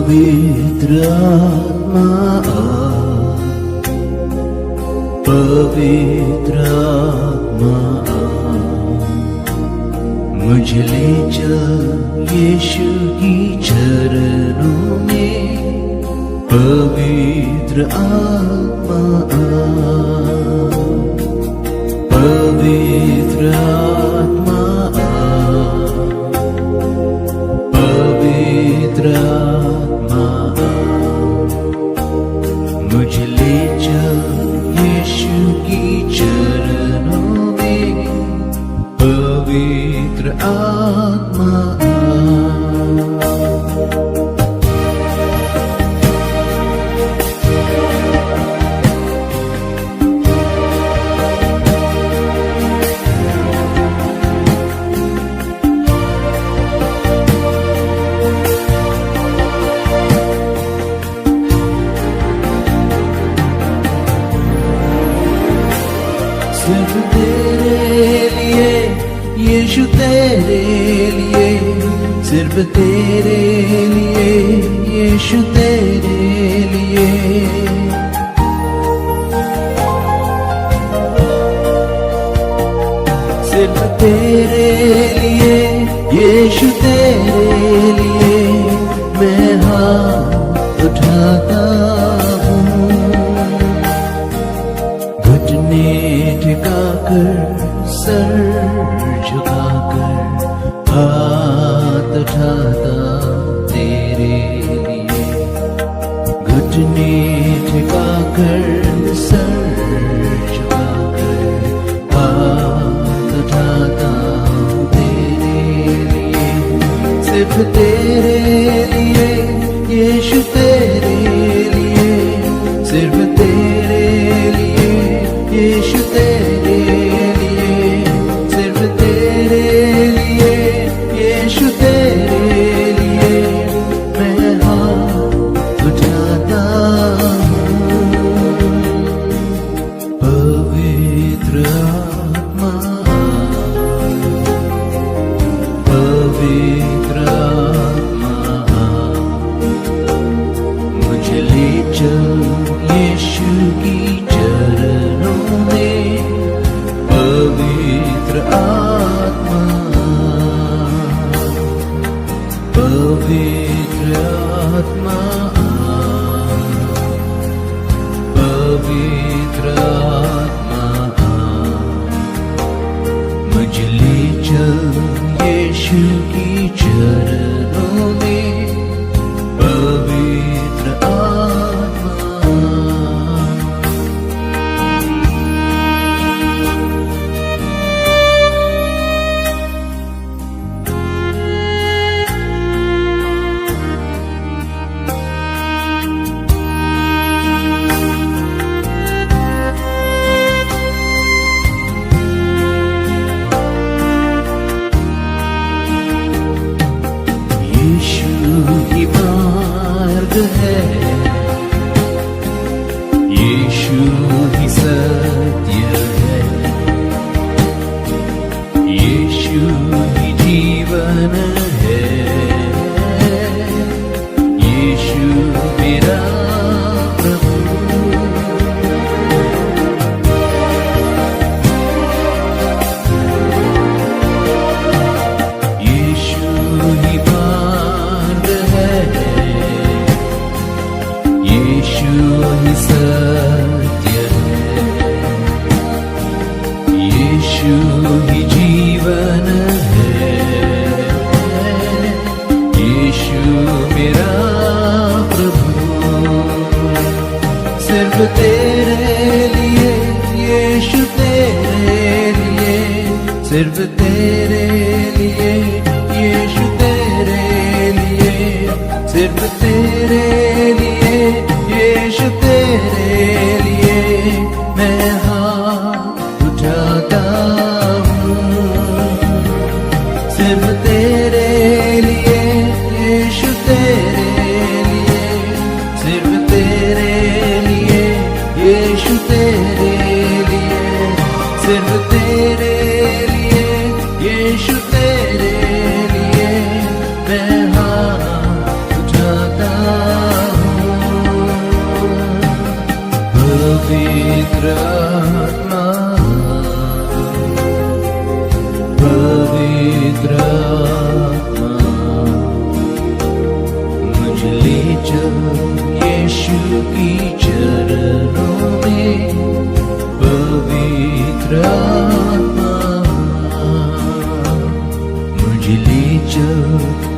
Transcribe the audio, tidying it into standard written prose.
पवित्र आत्मा पवित्र आत्मा मुझे ले चल यीशु की चरणों में। पवित्र आत्मा पवित्र आत्मा पवित्र आत्मा मुझे ले चल यीशु की चरणों में। पवित्र आत्मा सिर्फ तेरे लिए यीशु तेरे लिए, सिर्फ तेरे लिए यीशु तेरे लिए। सिर्फ तेरे लिए यीशु तेरे लिए मैं हाथ उठाता हूँ। घुटने टिकाकर सर झुकाकर हाथ उठाता तेरे लिए। घुटने टिकाकर सर झुकाकर हाथ उठाता तेरे लिए। सिर्फ तेरे लिए यीशु तेरे लिए, सिर्फ तेरे लिए यीशु तेरे लिए, सिर्फ तेरे लिए यीशु तेरे लिए मैं हाथ उठाता हूँ। पवित्र आत्मा पवित्र आत्मा मुझे ले चल यीशु की चरणों में। पवित्र आत्मा पवित्र आत्मा पवित्र आत्मा मुझे ले चल यीशु की चरणों में। पवित्र आत्मा है, यीशु ही सत्य है, यीशु ही जीवन है, यीशु मेरा प्रभु। यीशु ही मार्ग है, यीशु ही सत्य है, यीशु ही जीवन है, यीशु मेरा प्रभु। सिर्फ तेरे लिए यीशु तेरे लिए, सिर्फ तेरे लिए यीशु तेरे लिए, सिर्फ तेरे लिए यीशु तेरे लिए मैं हाथ उठाता हूँ। सिर्फ तेरे लिए यीशु तेरे लिए, सिर्फ तेरे लिए यीशु तेरे लिए, सिर्फ तेरे लिए यीशु तेरे लिए मैं हाथ उठाता पवित्र आत्मा मुझे ले चल यीशु की चरणों में। पवित्र आत्मा मुझे ले चल